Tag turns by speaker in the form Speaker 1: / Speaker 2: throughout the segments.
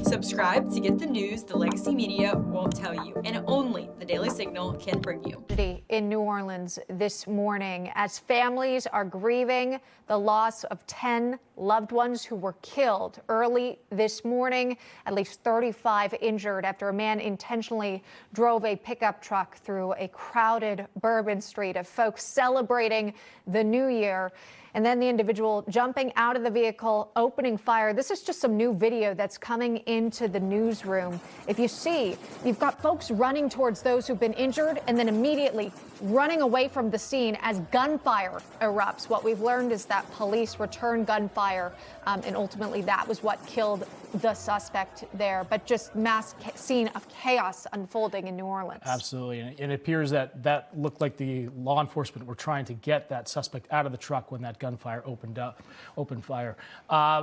Speaker 1: Subscribe to get the news the legacy media won't tell you, and only the Daily Signal can bring you.
Speaker 2: In New Orleans this morning, as families are grieving the loss of 10 loved ones who were killed early this morning, at least 35 injured after a man intentionally drove a pickup truck through a crowded Bourbon Street of folks celebrating the new year. And then the individual jumping out of the vehicle, opening fire. This is just some new video that's coming into the newsroom. If you see, you've got folks running towards those who've been injured and then immediately running away from the scene as gunfire erupts. What we've learned is that police returned gunfire, and ultimately that was what killed the suspect there. But just mass scene of chaos unfolding in New Orleans.
Speaker 3: Absolutely. And it appears that that looked like the law enforcement were trying to get that suspect out of the truck when that gunfire opened fire.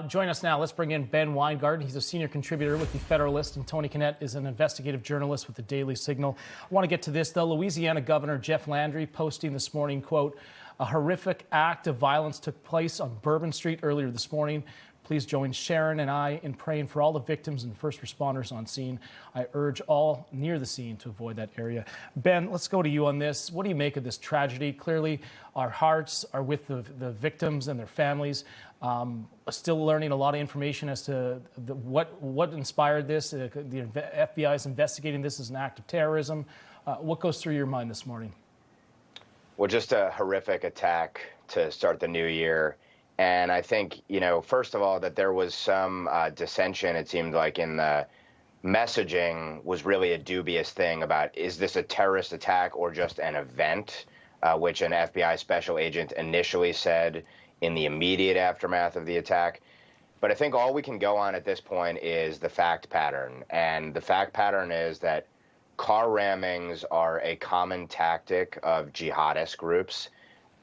Speaker 3: Join us now. Let's bring in Ben Weingarten. He's a senior contributor with The Federalist, and Tony Kinnett is an investigative journalist with The Daily Signal. I want to get to this, though. Louisiana Governor Jeff Landry posting this morning, quote, "A horrific act of violence took place on Bourbon Street earlier this morning. Please join Sharon and I in praying for all the victims and first responders on scene. I urge all near the scene to avoid that area." Ben, let's go to you on this. What do you make of this tragedy? Clearly, our hearts are with the victims and their families. Still learning a lot of information as to what inspired this. The FBI is investigating this as an act of terrorism. What goes through your mind this morning?
Speaker 4: Well, just a horrific attack to start the new year. And I think, first of all, that there was some dissension, it seemed like, in the messaging was really a dubious thing about, is this a terrorist attack or just an event, which an FBI special agent initially said in the immediate aftermath of the attack. But I think all we can go on at this point is the fact pattern. And the fact pattern is that car rammings are a common tactic of jihadist groups.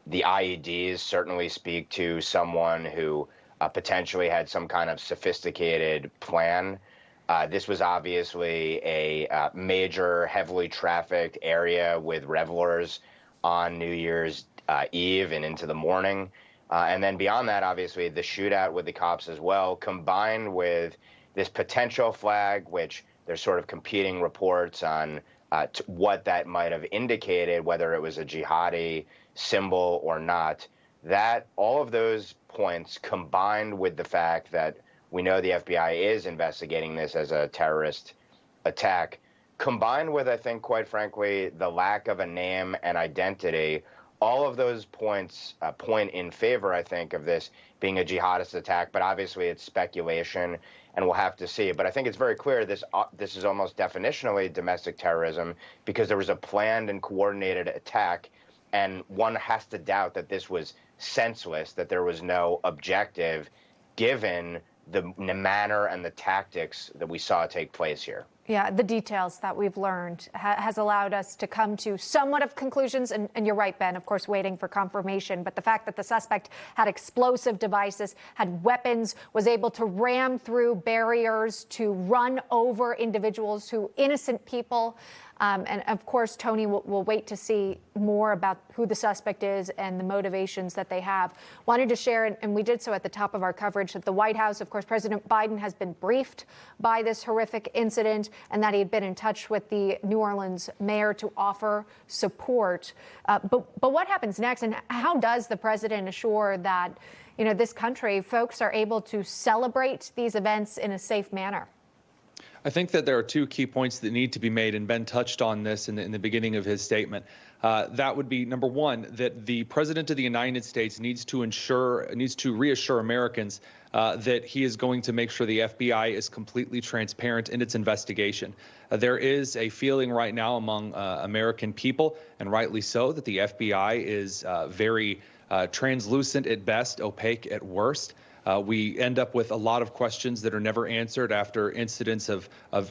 Speaker 4: The IEDs certainly speak to someone who potentially had some kind of sophisticated plan. This was obviously a major, heavily trafficked area with revelers on New Year's Eve and into the morning. And then beyond that, obviously, the shootout with the cops as well, combined with this potential flag, which there's sort of competing reports on what that might have indicated, whether it was a jihadi symbol or not. That all of those points, combined with the fact that we know the FBI is investigating this as a terrorist attack, combined with, I think, quite frankly, the lack of a name and identity, all of those points point in favor, I think, of this being a jihadist attack. But obviously it's speculation, and we'll have to see. But I think it's very clear this is almost definitionally domestic terrorism, because there was a planned and coordinated attack. And one has to doubt that this was senseless, that there was no objective, given the manner and the tactics that we saw take place here.
Speaker 2: Yeah, the details that we've learned has allowed us to come to somewhat of conclusions. And you're right, Ben, of course, waiting for confirmation. But the fact that the suspect had explosive devices, had weapons, was able to ram through barriers, to run over individuals, innocent people. And of course, Tony, we'll wait to see more about who the suspect is and the motivations that they have. Wanted to share, and we did so at the top of our coverage, that the White House, of course, President Biden has been briefed by this horrific incident, and that he had been in touch with the New Orleans mayor to offer support. But what happens next, and how does the president assure that, this country, folks are able to celebrate these events in a safe manner?
Speaker 5: I think that there are two key points that need to be made, and Ben touched on this in the beginning of his statement. That would be, number one, that the President of the United States needs to reassure Americans that he is going to make sure the FBI is completely transparent in its investigation. There is a feeling right now among American people, and rightly so, that the FBI is very translucent at best, opaque at worst. We end up with a lot of questions that are never answered after incidents of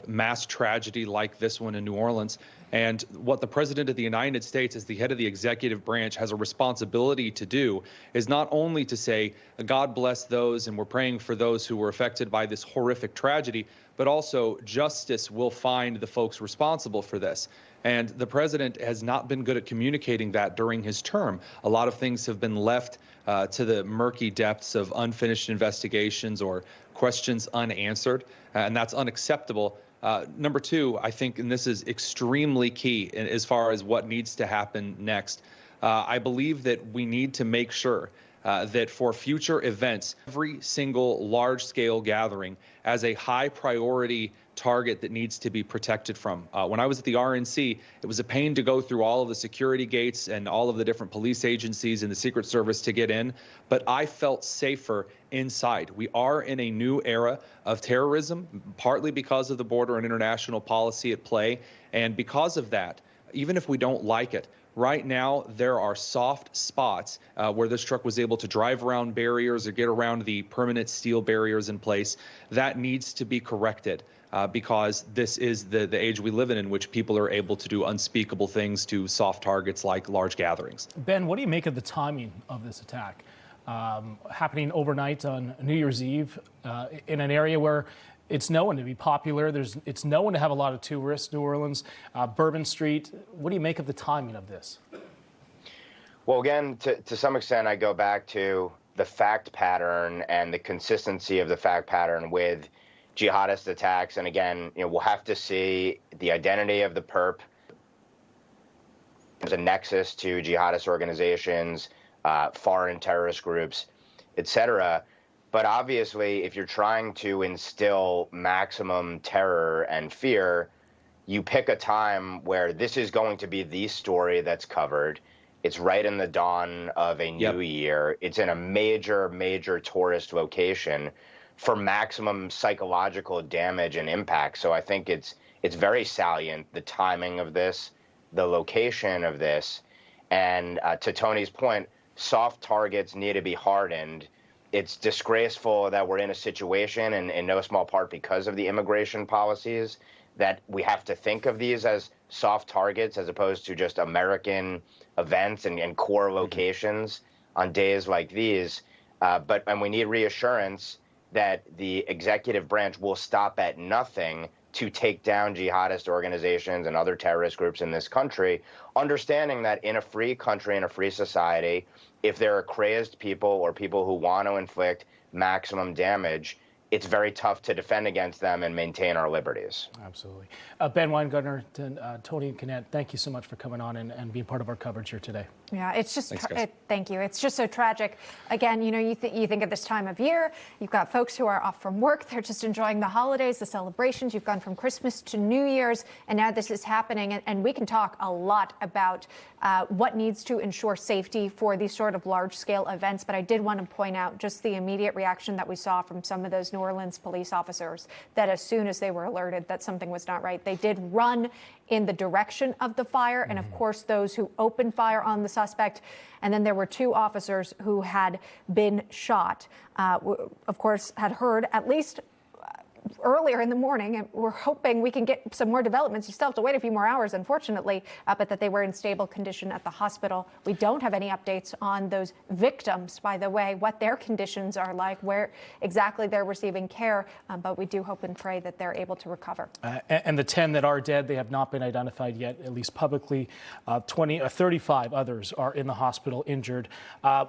Speaker 5: mass tragedy like this one in New Orleans. And what the President of the United States, as the head of the executive branch, has a responsibility to do is not only to say, God bless those, and we're praying for those who were affected by this horrific tragedy, but also justice will find the folks responsible for this. And the president has not been good at communicating that during his term. A lot of things have been left to the murky depths of unfinished investigations or questions unanswered, and that's unacceptable. Number two, I think, and this is extremely key as far as what needs to happen next, I believe that we need to make sure that for future events, every single large-scale gathering as a high priority target that needs to be protected from. When I was at the RNC, it was a pain to go through all of the security gates and all of the different police agencies and the Secret Service to get in, but I felt safer inside. We are in a new era of terrorism, partly because of the border and international policy at play, and because of that, even if we don't like it, right now, there are soft spots where this truck was able to drive around barriers or get around the permanent steel barriers in place. That needs to be corrected because this is the age we live in which people are able to do unspeakable things to soft targets like large gatherings.
Speaker 3: Ben, what do you make of the timing of this attack? Happening overnight on New Year's Eve in an area where it's known to be popular. It's known to have a lot of tourists, New Orleans, Bourbon Street. What do you make of the timing of this?
Speaker 4: Well, again, to some extent, I go back to the fact pattern and the consistency of the fact pattern with jihadist attacks. And again, we'll have to see the identity of the perp. There's a nexus to jihadist organizations, foreign terrorist groups, etc. But obviously, if you're trying to instill maximum terror and fear, you pick a time where this is going to be the story that's covered. It's right in the dawn of a new year. It's in a major, major tourist location for maximum psychological damage and impact. So I think it's very salient, the timing of this, the location of this. And to Tony's point, soft targets need to be hardened. It's disgraceful that we're in a situation, and in no small part because of the immigration policies, that we have to think of these as soft targets as opposed to just American events and core locations on days like these. And we need reassurance that the executive branch will stop at nothing to take down jihadist organizations and other terrorist groups in this country, understanding that in a free country, in a free society, if there are crazed people or people who want to inflict maximum damage, it's very tough to defend against them and maintain our liberties.
Speaker 3: Absolutely. Ben Weingartner, Tony and Kenneth, thank you so much for coming on and being part of our coverage here today.
Speaker 2: Yeah, it's just,
Speaker 5: Thanks,
Speaker 2: thank you. It's just so tragic. Again, you think at this time of year, you've got folks who are off from work. They're just enjoying the holidays, the celebrations. You've gone from Christmas to New Year's, and now this is happening. And we can talk a lot about what needs to ensure safety for these sort of large-scale events. But I did want to point out just the immediate reaction that we saw from some of those New Orleans police officers, that as soon as they were alerted that something was not right, they did run in the direction of the fire. And of course, those who opened fire on the suspect. And then there were two officers who had been shot, of course, had heard at least earlier in the morning, and we're hoping we can get some more developments. You still have to wait a few more hours, unfortunately, but that they were in stable condition at the hospital. We don't have any updates on those victims, by the way, what their conditions are like, where exactly they're receiving care, but we do hope and pray that they're able to recover.
Speaker 3: And the 10 that are dead, they have not been identified yet, at least publicly. 35 others are in the hospital injured.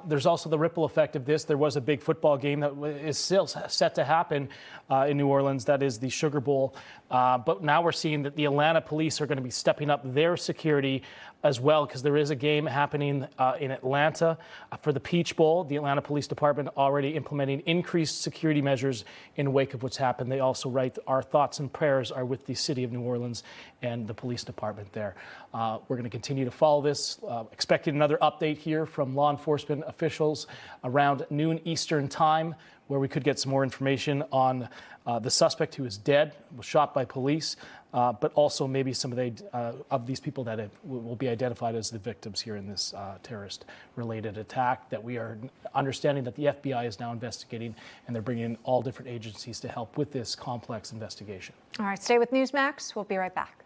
Speaker 3: There's also the ripple effect of this. There was a big football game that is still set to happen in New Orleans. That is the Sugar Bowl. But now we're seeing that the Atlanta police are going to be stepping up their security as well, because there is a game happening in Atlanta for the Peach Bowl. The Atlanta Police Department already implementing increased security measures in wake of what's happened. They also write, our thoughts and prayers are with the city of New Orleans and the police department there. We're going to continue to follow this. Expecting another update here from law enforcement officials around noon Eastern time, where we could get some more information on the suspect who is dead, was shot by police, but also maybe some of these people that will be identified as the victims here in this terrorist-related attack that we are understanding that the FBI is now investigating, and they're bringing in all different agencies to help with this complex investigation.
Speaker 2: All right, stay with Newsmax. We'll be right back.